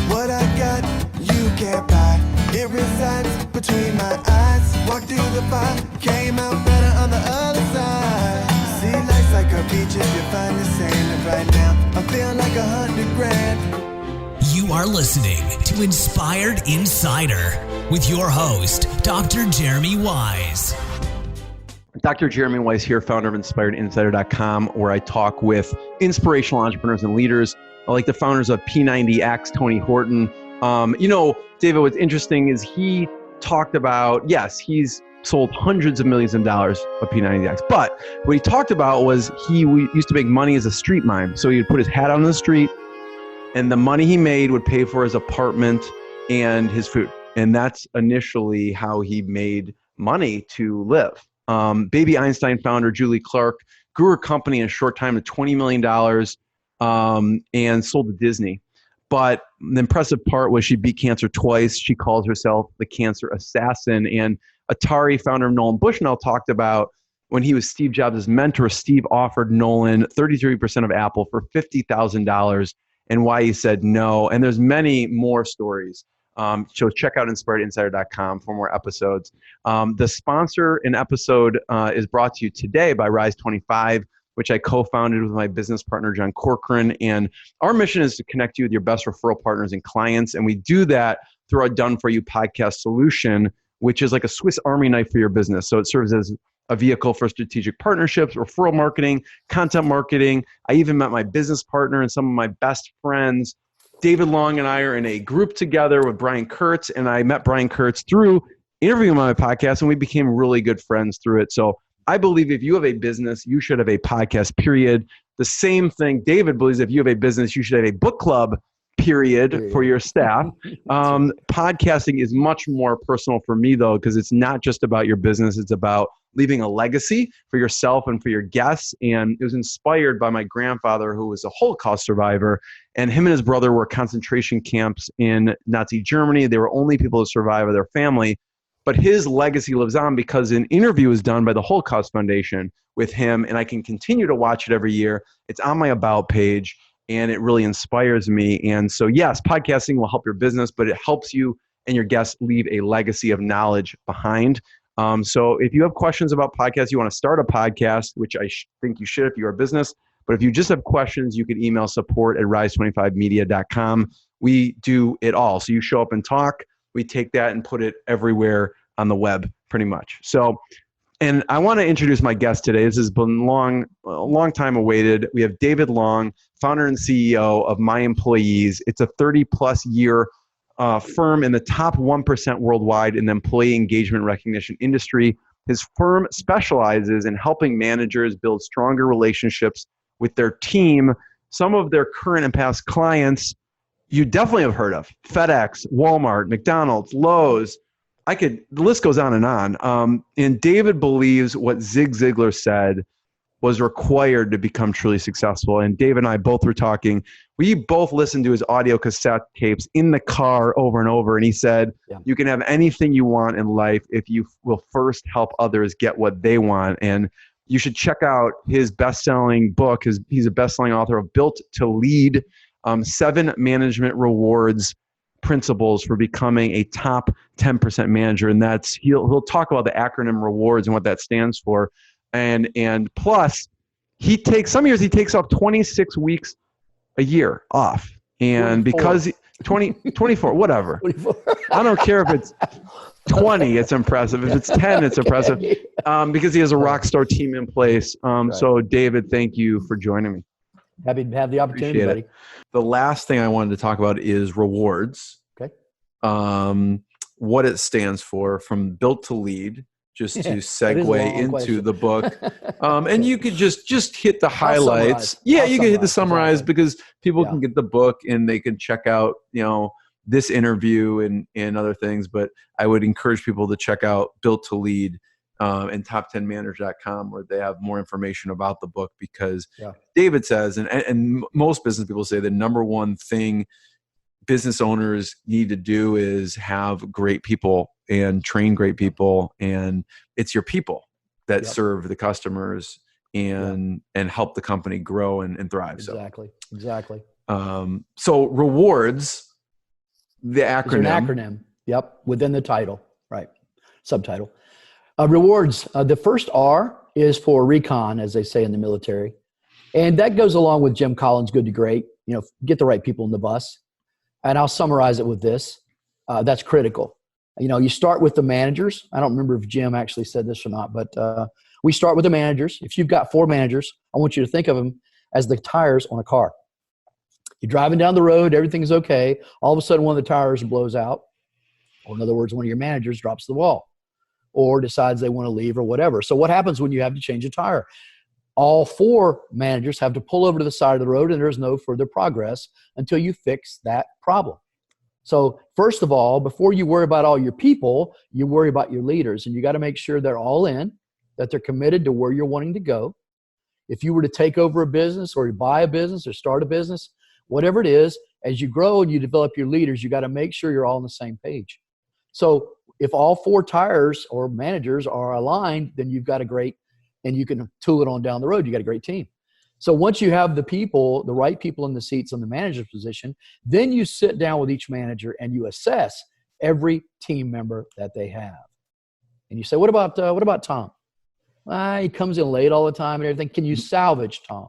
What I got, you can't buy. It resides between my eyes. Walked through the fire, came out better on the other side. See, life's like a beach if you find the sand. Right now, I feel like $100,000. You are listening to Inspired Insider with your host, Dr. Jeremy Wise. Dr. Jeremy Wise here, founder of InspiredInsider.com, where I talk with inspirational entrepreneurs and leaders, like the founders of P90X, Tony Horton. David, what's interesting is he talked about, yes, he's sold hundreds of millions of dollars of P90X, but what he talked about was he used to make money as a street mime. So he'd put his hat on the street, and the money he made would pay for his apartment and his food. And that's initially how he made money to live. Baby Einstein founder Julie Clark grew her company in a short time to $20 million and sold to Disney. But the impressive part was she beat cancer twice. She calls herself the cancer assassin. And Atari founder Nolan Bushnell talked about when he was Steve Jobs' mentor, Steve offered Nolan 33% of Apple for $50,000 and why he said no. And there's many more stories. So check out InspiredInsider.com for more episodes. The sponsor in episode is brought to you today by Rise25, which I co-founded with my business partner, John Corcoran. And our mission is to connect you with your best referral partners and clients. And we do that through our Done For You podcast solution, which is like a Swiss Army knife for your business. So it serves as a vehicle for strategic partnerships, referral marketing, content marketing. I even met my business partner and some of my best friends. David Long and I are in a group together with Brian Kurtz, and I met Brian Kurtz through interviewing him on my podcast, and we became really good friends through it. So I believe if you have a business, you should have a podcast, period. The same thing David believes if you have a business, you should have a book club, period, for your staff. Podcasting is much more personal for me, though, because it's not just about your business. It's about leaving a legacy for yourself and for your guests. And it was inspired by my grandfather, who was a Holocaust survivor. And him and his brother were concentration camps in Nazi Germany. They were only people to survive of their family. But his legacy lives on because an interview was done by the Holocaust Foundation with him. And I can continue to watch it every year. It's on my About page. And it really inspires me. And so, yes, podcasting will help your business, but it helps you and your guests leave a legacy of knowledge behind. So if you have questions about podcasts, you want to start a podcast, which I think you should if you're a business. But if you just have questions, you can email support@rise25media.com. We do it all. So you show up and talk. We take that and put it everywhere on the web, pretty much. So, and I want to introduce my guest today. This has been a long time awaited. We have David Long, founder and CEO of My Employees. It's a 30-plus year firm in the top 1% worldwide in the employee engagement recognition industry. His firm specializes in helping managers build stronger relationships with their team. Some of their current and past clients you definitely have heard of: FedEx, Walmart, McDonald's, Lowe's. The list goes on. And David believes what Zig Ziglar said was required to become truly successful. And Dave and I both were talking. We both listened to his audio cassette tapes in the car over and over. And he said, You can have anything you want in life if you will first help others get what they want. And you should check out his best-selling book. He's a best-selling author of Built to Lead, 7 Management Rewards Principles for Becoming a Top 10% Manager. And that's, he'll talk about the acronym REWARDS and what that stands for. And plus, some years he takes off 26 weeks a year off. And 24. Because 24, whatever. 24. I don't care if it's 20, it's impressive. If it's 10, it's impressive. Because he has a rock star team in place. Right. So David, thank you for joining me. Happy to have the opportunity, buddy. The last thing I wanted to talk about is rewards. Okay. What it stands for, from Built to Lead, just to segue into the book. And you could just hit the highlights. You can hit the summarize, because people can get the book and they can check out, this interview and other things. But I would encourage people to check out Built to Lead and top10managers.com, where they have more information about the book, because David says, and most business people say, the number one thing business owners need to do is have great people and train great people. And it's your people that serve the customers and help the company grow and thrive. Exactly. So rewards, The acronym. Is there an acronym? Yep, within the title, right? Subtitle. Rewards. The first R is for recon, as they say in the military. And that goes along with Jim Collins' good to great. Get the right people in the bus. And I'll summarize it with this. That's critical. You start with the managers. I don't remember if Jim actually said this or not, but we start with the managers. If you've got 4 managers, I want you to think of them as the tires on a car. You're driving down the road, everything's okay. All of a sudden, one of the tires blows out. Or in other words, one of your managers drops the ball or decides they want to leave or whatever. So what happens when you have to change a tire? All 4 managers have to pull over to the side of the road, and there's no further progress until you fix that problem. So first of all, before you worry about all your people, you worry about your leaders, and you got to make sure they're all in, that they're committed to where you're wanting to go. If you were to take over a business or you buy a business or start a business, whatever it is, as you grow and you develop your leaders, you got to make sure you're all on the same page. So if all 4 tires or managers are aligned, then you've got a great, and you can tool it on down the road, you got a great team. So once you have the people, the right people in the seats in the manager's position, then you sit down with each manager and you assess every team member that they have. And you say, what about Tom? He comes in late all the time and everything. Can you salvage Tom?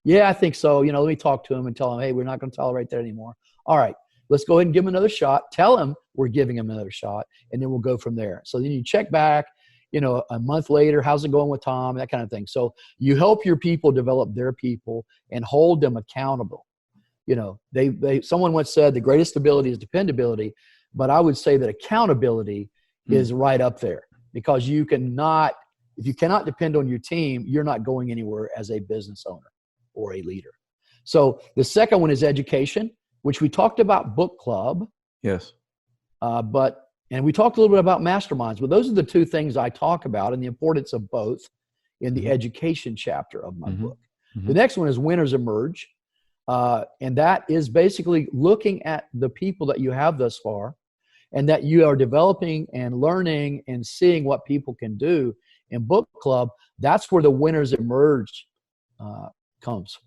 Yeah, I think so. Let me talk to him and tell him, hey, we're not going to tolerate that anymore. All right, let's go ahead and give him another shot. Tell him we're giving him another shot, and then we'll go from there. So then you check back, a month later, how's it going with Tom, that kind of thing. So you help your people develop their people and hold them accountable. Someone once said the greatest ability is dependability, but I would say that accountability is right up there, because if you cannot depend on your team, you're not going anywhere as a business owner or a leader. So the second one is education, which we talked about book club. Yes. And we talked a little bit about masterminds, but those are the 2 things I talk about and the importance of both in the education chapter of my book. The next one is Winners Emerge. And that is basically looking at the people that you have thus far and that you are developing and learning and seeing what people can do in book club. That's where the Winners Emerge comes.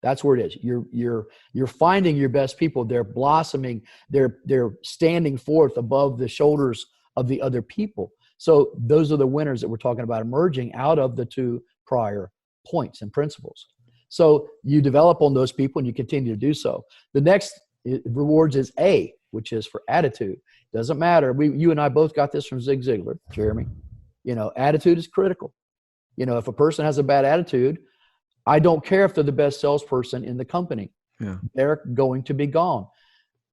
That's where it is. You're finding your best people. They're blossoming. They're standing forth above the shoulders of the other people. So those are the winners that we're talking about emerging out of the 2 prior points and principles. So you develop on those people and you continue to do so. The next rewards is A, which is for attitude. Doesn't matter. You and I both got this from Zig Ziglar, Jeremy. Attitude is critical. If a person has a bad attitude, I don't care if they're the best salesperson in the company. Yeah. They're going to be gone.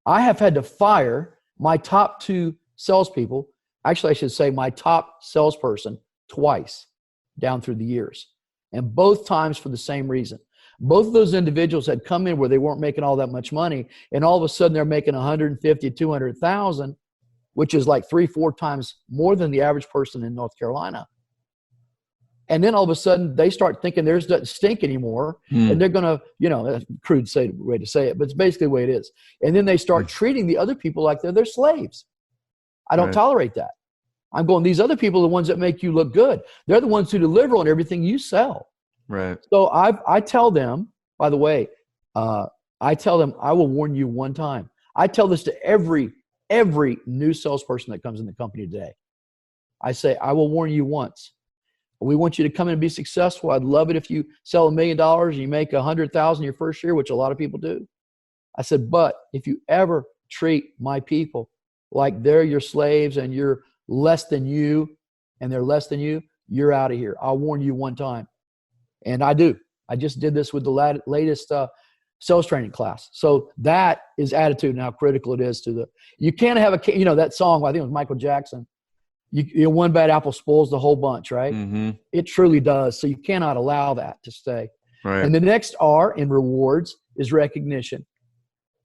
I have had to fire my top 2 salespeople. Actually, I should say my top salesperson twice down through the years. And both times for the same reason. Both of those individuals had come in where they weren't making all that much money. And all of a sudden they're making 150, 200,000, which is like 3-4 times more than the average person in North Carolina. And then all of a sudden they start thinking theirs doesn't stink anymore. And they're going to, that's a crude way to say it, but it's basically the way it is. And then they start treating the other people like they're their slaves. I don't tolerate that. I'm going, these other people are the ones that make you look good. They're the ones who deliver on everything you sell. Right. So I tell them, by the way, I tell them, I will warn you one time. I tell this to every new salesperson that comes in the company today. I say, I will warn you once. We want you to come in and be successful. I'd love it if you sell $1 million and you make 100,000 your first year, which a lot of people do. I said, but if you ever treat my people like they're your slaves and you're less than you and they're less than you, you're out of here. I'll warn you one time. And I do. I just did this with the latest sales training class. So that is attitude and how critical it is to you can't have that song, I think it was Michael Jackson. One bad apple spoils the whole bunch, right? Mm-hmm. It truly does. So you cannot allow that to stay. Right. And the next R in rewards is recognition.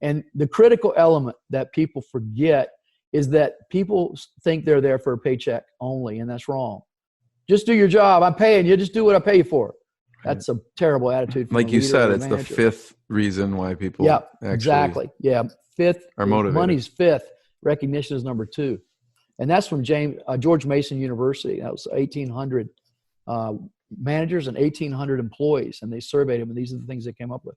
And the critical element that people forget is that people think they're there for a paycheck only, and that's wrong. Just do your job. I'm paying you. Just do what I pay you for. That's a terrible attitude. Like you said, it's the 5th reason why people exactly. Yeah, 5th. Are motivated. Money's 5th. Recognition is number 2. And that's from George Mason University. That was 1,800 managers and 1,800 employees, and they surveyed them, and these are the things they came up with.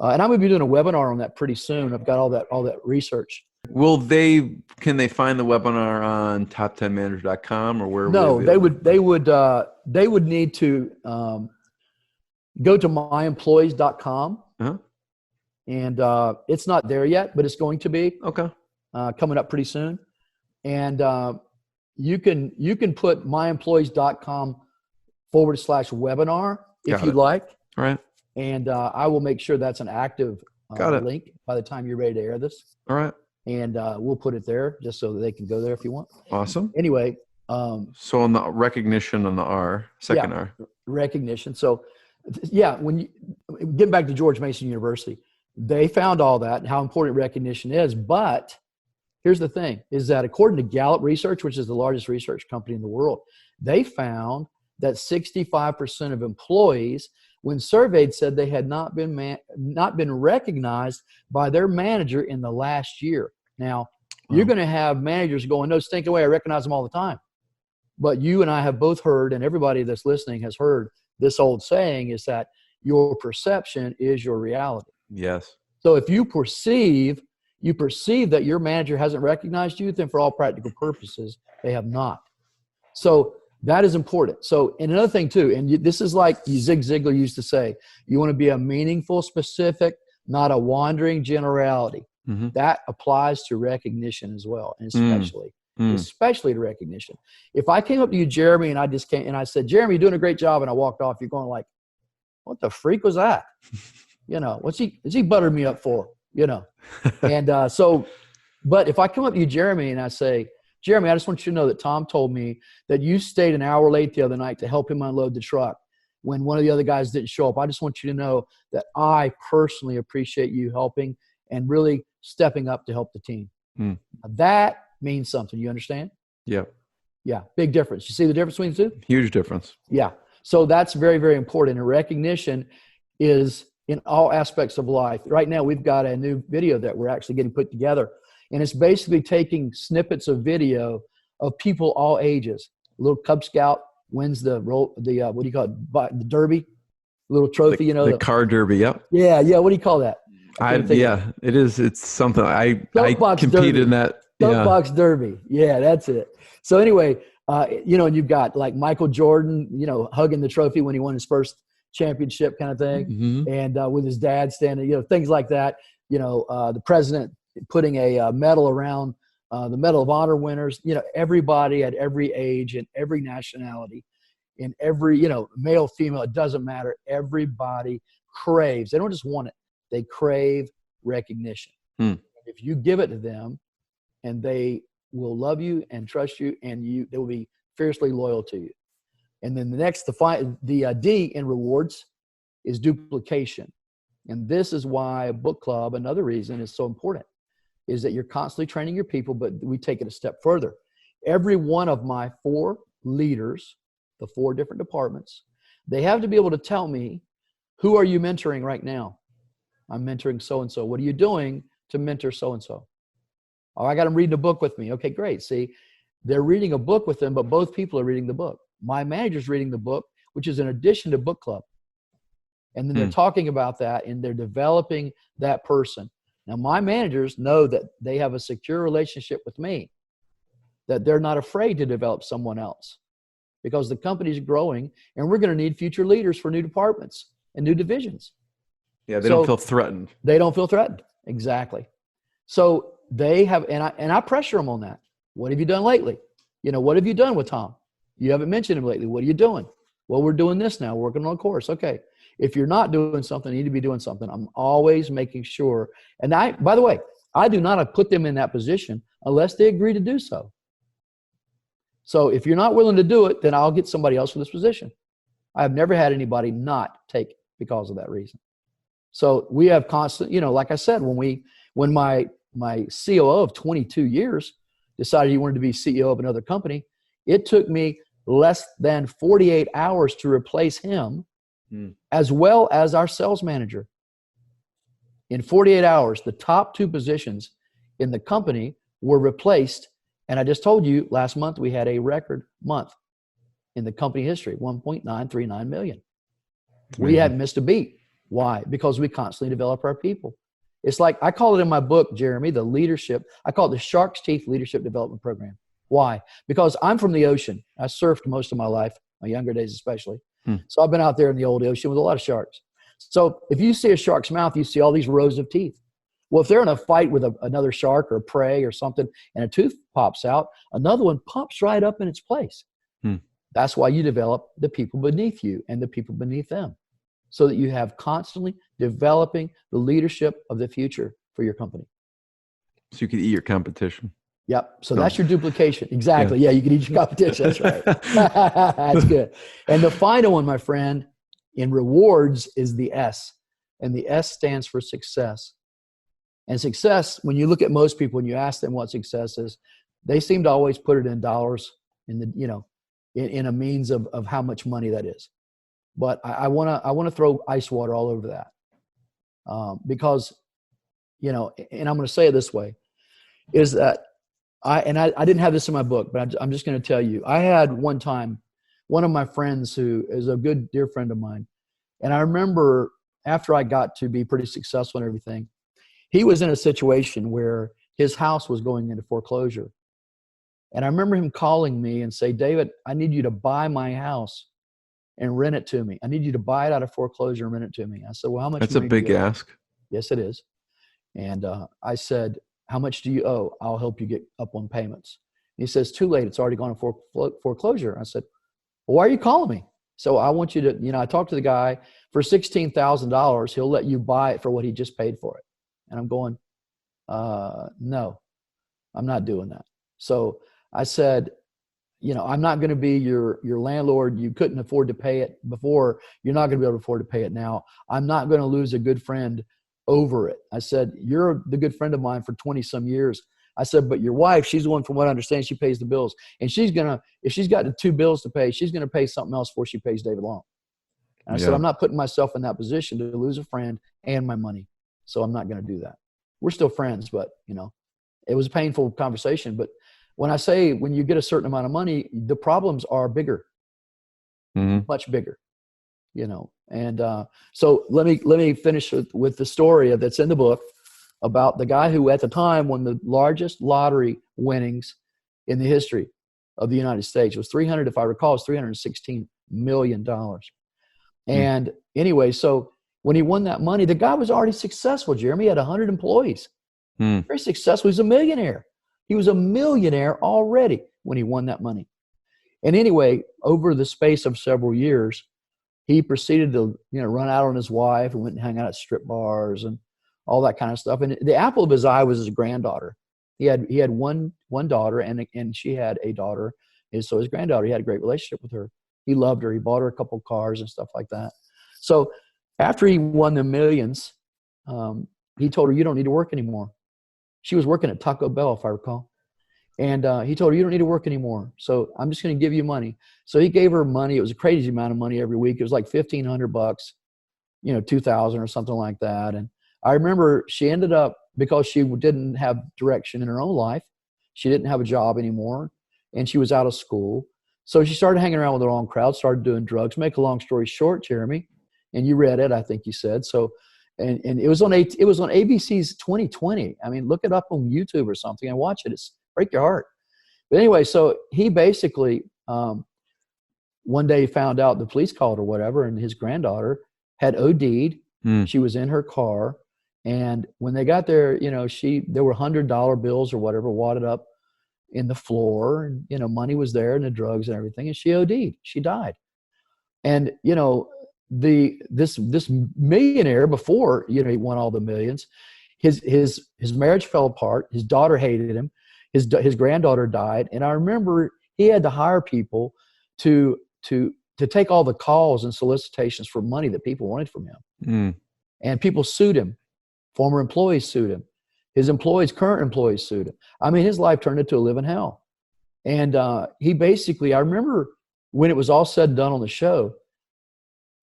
And I'm going to be doing a webinar on that pretty soon. I've got all that research. Can they find the webinar on top10manager.com or where No, would they they would need to go to myemployees.com, and it's not there yet, but it's going to be coming up pretty soon. And you can put myemployees.com/webinar if you'd like. All right. And I will make sure that's an active link by the time you're ready to air this. All right. And we'll put it there just so that they can go there if you want. Awesome. Anyway. So on the recognition on the R, second R. Recognition. So, when you get back to George Mason University, they found all that and how important recognition is. But here's the thing, is that according to Gallup Research, which is the largest research company in the world, they found that 65% of employees, when surveyed, said they had not been recognized by their manager in the last year. Now, you're going to have managers going, no, stink away, I recognize them all the time. But you and I have both heard, and everybody that's listening has heard this old saying, is that your perception is your reality. Yes. So if you perceive that your manager hasn't recognized you, then for all practical purposes, they have not. So that is important. So, and another thing too, and this is like Zig Ziglar used to say, you want to be a meaningful, specific, not a wandering generality. Mm-hmm. That applies to recognition as well, and especially to recognition. If I came up to you, Jeremy, and I said, Jeremy, you're doing a great job, and I walked off, you're going like, what the freak was that? Is he buttering me up for? And but if I come up to you, Jeremy, and I say, Jeremy, I just want you to know that Tom told me that you stayed an hour late the other night to help him unload the truck when one of the other guys didn't show up. I just want you to know that I personally appreciate you helping and really stepping up to help the team. That means something. You understand? Yeah. Yeah. Big difference. You see the difference between the two? Huge difference. Yeah. So that's very, very important. And recognition is in all aspects of life. Right now, we've got a new video that we're actually getting put together. And it's basically taking snippets of video of people all ages. A little Cub Scout wins the what do you call it? The Derby, little trophy, the car derby. Yep. Yeah. What do you call that? It is. It's something I competed derby. In that. Soapbox Derby. Yeah, that's it. So anyway, and you've got like Michael Jordan, hugging the trophy when he won his first championship kind of thing. Mm-hmm. And with his dad standing, things like that. The president putting a medal around the Medal of Honor winners, everybody at every age and every nationality, in every, male, female, it doesn't matter. Everybody craves. They don't just want it. They crave recognition. If you give it to them, and they will love you and trust you, and they will be fiercely loyal to you. And then the D in rewards is duplication. And this is why a book club, another reason, is so important, is that you're constantly training your people, but we take it a step further. Every one of my 4 leaders, the 4 different departments, they have to be able to tell me, who are you mentoring right now? I'm mentoring so-and-so. What are you doing to mentor so-and-so? Oh, I got them reading a book with me. Okay, great. See, they're reading a book with them, but both people are reading the book. My manager's reading the book, which is in addition to book club. And then they're talking about that, and they're developing that person. Now, my managers know that they have a secure relationship with me, that they're not afraid to develop someone else, because the company's growing, and we're going to need future leaders for new departments and new divisions. Yeah, they don't feel threatened. They don't feel threatened. Exactly. So they have, and I pressure them on that. What have you done lately? What have you done with Tom? You haven't mentioned him lately. What are you doing? Well, we're doing this now, working on a course. Okay. If you're not doing something, you need to be doing something. I'm always making sure. And by the way, I do not put them in that position unless they agree to do so. So if you're not willing to do it, then I'll get somebody else for this position. I've never had anybody not take it because of that reason. So we have constant, like I said, when my COO of 22 years decided he wanted to be CEO of another company, it took me less than 48 hours to replace him, as well as our sales manager. In 48 hours, the top 2 positions in the company were replaced. And I just told you last month we had a record month in the company history, 1.939 million. We hadn't missed a beat. Why? Because we constantly develop our people. It's like, I call it in my book, Jeremy, I call it the Shark's Teeth Leadership Development Program. Why? Because I'm from the ocean. I surfed most of my life, my younger days especially. So I've been out there in the old ocean with a lot of sharks. So if you see a shark's mouth, you see all these rows of teeth. Well, if they're in a fight with another shark or prey or something, and a tooth pops out, another one pops right up in its place. That's why you develop the people beneath you and the people beneath them, so that you have constantly developing the leadership of the future for your company. So you could eat your competition. Yep. So that's your duplication. Exactly. Yeah, you can eat your competition. That's right. That's good. And the final one, my friend, in rewards is the S. And the S stands for success. And success, when you look at most people and you ask them what success is, they seem to always put it in dollars, in a means of how much money that is. But I want to throw ice water all over that, because, and I'm going to say it this way, is that I didn't have this in my book, but I'm just going to tell you. I had one time, one of my friends who is a good, dear friend of mine, and I remember after I got to be pretty successful and everything, he was in a situation where his house was going into foreclosure. And I remember him calling me and say, David, I need you to buy my house and rent it to me. I need you to buy it out of foreclosure and rent it to me. I said, well, how much? That's a big ask. Yes, it is. And I said, how much do you owe? I'll help you get up on payments. And he says, too late. It's already gone to foreclosure. I said, well, why are you calling me? So I want you to, I talked to the guy for $16,000. He'll let you buy it for what he just paid for it. And I'm going, no, I'm not doing that. So I said, I'm not going to be your landlord. You couldn't afford to pay it before. You're not going to be able to afford to pay it now. I'm not going to lose a good friend over it. I said, you're the good friend of mine for 20 some years. I said, but your wife, she's the one, from what I understand, she pays the bills. And if she's got the 2 bills to pay, she's going to pay something else before she pays David Long. And I said, I'm not putting myself in that position to lose a friend and my money. So I'm not going to do that. We're still friends, but it was a painful conversation. But when I say, when you get a certain amount of money, the problems are bigger, much bigger, And so let me finish with the story that's in the book about the guy who at the time won the largest lottery winnings in the history of the United States. It was if I recall, it was $316 million. And anyway, so when he won that money, the guy was already successful, Jeremy. He had 100 employees. Very successful. He was a millionaire. He was a millionaire already when he won that money. And anyway, over the space of several years, he proceeded to, run out on his wife and went and hang out at strip bars and all that kind of stuff. And the apple of his eye was his granddaughter. He had one daughter, and she had a daughter. And so his granddaughter, he had a great relationship with her. He loved her. He bought her a couple of cars and stuff like that. So after he won the millions, he told her, you don't need to work anymore. She was working at Taco Bell, if I recall. And he told her, you don't need to work anymore. So I'm just going to give you money. So he gave her money. It was a crazy amount of money every week. It was like $1,500, $2,000 or something like that. And I remember she ended up, because she didn't have direction in her own life, she didn't have a job anymore, and she was out of school. So she started hanging around with the wrong crowd, started doing drugs. Make a long story short, Jeremy, and you read it, I think you said. So, and it was on ABC's 2020. I mean, look it up on YouTube or something and watch it. It's break your heart. But anyway, so he basically, one day found out, the police called or whatever, and his granddaughter had OD'd. She was in her car. And when they got there, there were $100 bills or whatever wadded up in the floor, and, money was there and the drugs and everything. And she OD'd. She died. And, this millionaire, before, he won all the millions, his marriage fell apart. His daughter hated him. His granddaughter died. And I remember he had to hire people to take all the calls and solicitations for money that people wanted from him. And people sued him. Former employees sued him. His current employees sued him. I mean, his life turned into a living hell. And he basically, I remember when it was all said and done on the show,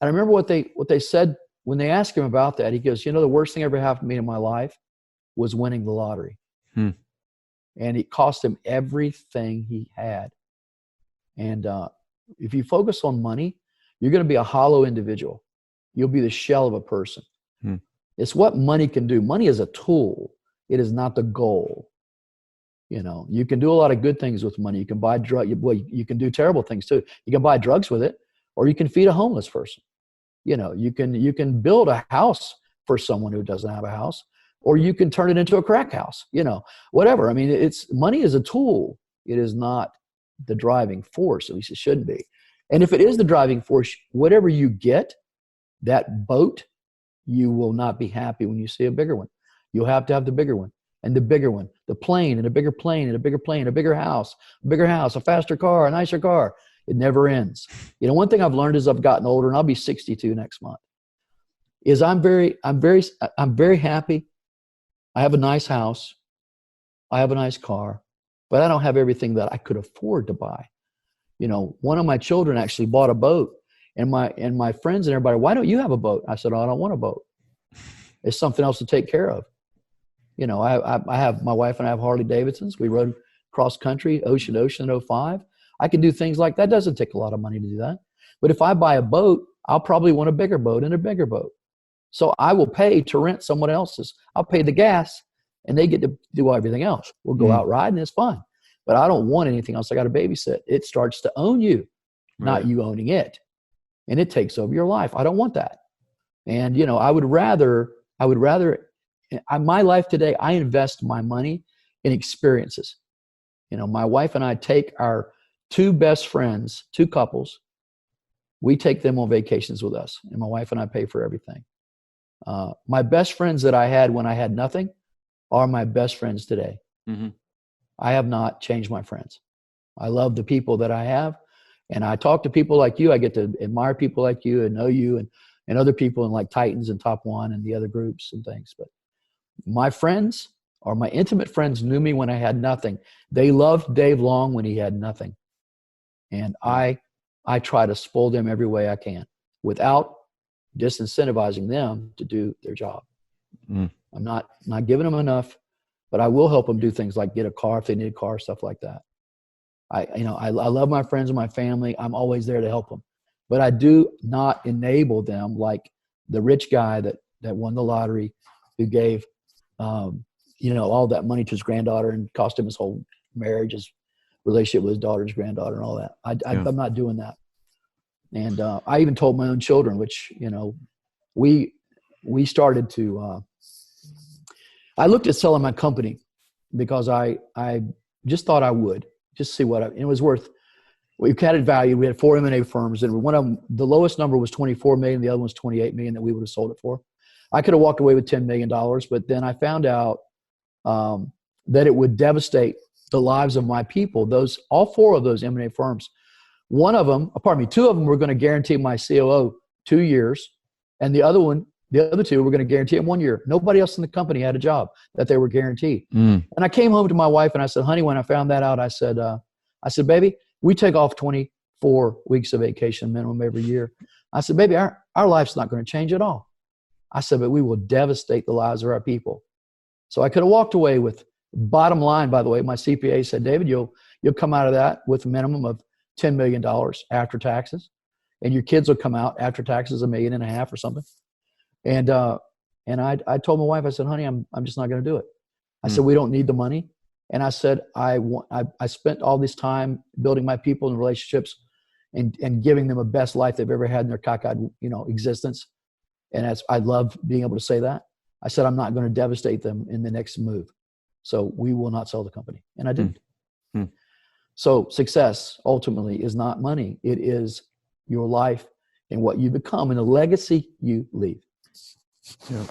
I remember what they said when they asked him about that. He goes, the worst thing ever happened to me in my life was winning the lottery. And it cost him everything he had. And if you focus on money, you're going to be a hollow individual. You'll be the shell of a person. It's what money can do. Money is a tool. It is not the goal. You know, you can do a lot of good things with money. You can buy drugs. Well, you can do terrible things too. You can buy drugs with it, or you can feed a homeless person. You know, you can build a house for someone who doesn't have a house, or you can turn it into a crack house. You know, whatever. I mean, money is a tool. It is not the driving force. At least it shouldn't be. And if it is the driving force, whatever you get, that boat, you will not be happy when you see a bigger one. You'll have to have the bigger one, and the bigger one, the plane, and a bigger plane, and a bigger plane, a bigger house, a faster car, a nicer car. It never ends. You know, one thing I've learned as I've gotten older, and I'll be 62 next month, is I'm very happy. I have a nice house. I have a nice car, but I don't have everything that I could afford to buy. You know, one of my children actually bought a boat, and my friends and everybody, why don't you have a boat? I said, oh, I don't want a boat. It's something else to take care of. You know, I have, my wife and I have Harley Davidsons. We rode cross country, ocean in 05. I can do things like that. Doesn't take a lot of money to do that. But if I buy a boat, I'll probably want a bigger boat and a bigger boat. So I will pay to rent someone else's. I'll pay the gas, and they get to do everything else. We'll go out riding. It's fun. But I don't want anything else. I got to babysit. It starts to own you, not you owning it. And it takes over your life. I don't want that. And, you know, I would rather, my life today, I invest my money in experiences. You know, my wife and I take our two best friends, two couples, we take them on vacations with us. And my wife and I pay for everything. My best friends that I had when I had nothing are my best friends today. Mm-hmm. I have not changed my friends. I love the people that I have. And I talk to people like you. I get to admire people like you and know you and other people in like Titans and Top One and the other groups and things. But my friends, or my intimate friends, knew me when I had nothing. They loved Dave Long when he had nothing. And I try to spoil them every way I can without disincentivizing them to do their job. I'm not giving them enough, but I will help them do things like get a car if they need a car, stuff like that. I love my friends and my family. I'm always there to help them, but I do not enable them like the rich guy that won the lottery, who gave, all that money to his granddaughter and cost him his whole marriage, his relationship with his daughter's granddaughter and all that. I'm not doing that. And I even told my own children, which, you know, we started to, I looked at selling my company because I just thought I would just see it was worth. We added value. We had 4 M&A firms, and one of them, the lowest number was $24 million. The other one was $28 million that we would have sold it for. I could have walked away with $10 million, but then I found out that it would devastate the lives of my people. All 4 of those M&A firms, two of them were going to guarantee my COO 2 years, and the other 2 were going to guarantee him 1 year. Nobody else in the company had a job that they were guaranteed. And I came home to my wife and I said, honey, when I found that out, I said, baby, we take off 24 weeks of vacation minimum every year. I said, baby, our life's not going to change at all. I said, but we will devastate the lives of our people. So I could have walked away with, bottom line, by the way, my CPA said, David, you'll come out of that with a minimum of $10 million after taxes. And your kids will come out after taxes $1.5 million or something. And I told my wife, I said, honey, I'm just not going to do it. I said, we don't need the money. And I said, I spent all this time building my people and relationships and giving them a best life they've ever had in their cockeyed, existence. And I love being able to say that. I said, I'm not going to devastate them in the next move. So we will not sell the company. And I didn't. So success ultimately is not money. It is your life and what you become and the legacy you leave. Yeah.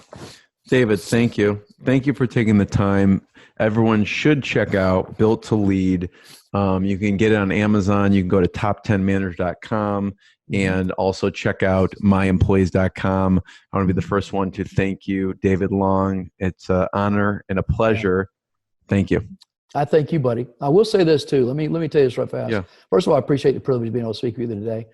David, thank you. Thank you for taking the time. Everyone should check out Built to Lead. You can get it on Amazon. You can go to top10manager.com and also check out myemployees.com. I want to be the first one to thank you, David Long. It's an honor and a pleasure. Thank you. I thank you, buddy. I will say this too. Let me tell you this right fast. Yeah. First of all, I appreciate the privilege of being able to speak with you today.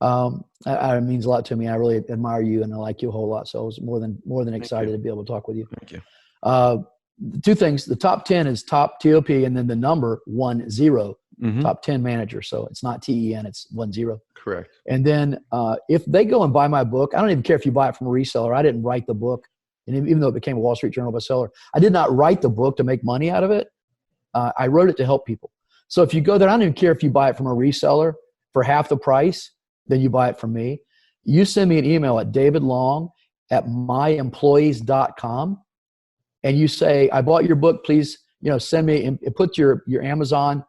It means a lot to me. I really admire you and I like you a whole lot. So I was more than excited to be able to talk with you. Thank you. 2 things. The top 10 is top TOP and then the number 10, top 10 manager. So it's not TEN, it's 10. Correct. And then if they go and buy my book, I don't even care if you buy it from a reseller. I didn't write the book. And even though it became a Wall Street Journal bestseller, I did not write the book to make money out of it. I wrote it to help people. So if you go there, I don't even care if you buy it from a reseller for half the price, then you buy it from me. You send me an email at davidlong@myemployees.com and you say, I bought your book, please, send me and put your Amazon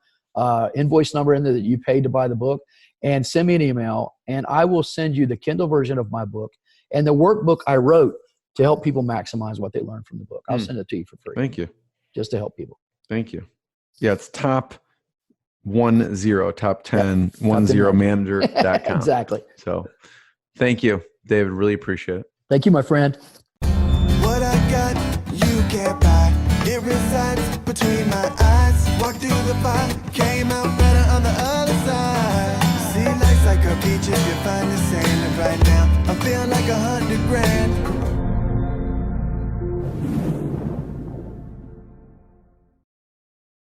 invoice number in there that you paid to buy the book, and send me an email, and I will send you the Kindle version of my book and the workbook I wrote to help people maximize what they learn from the book. I'll send it to you for free. Thank you. Just to help people. Thank you. Yeah, it's top 10 manager.com. Exactly. So thank you, David. Really appreciate it. Thank you, my friend. What I got, you can't buy. It resides between my eyes. Walked through the fire, came out better on the other side. See, life's like a beach if you find the sailing right now. I feel like $100 grand.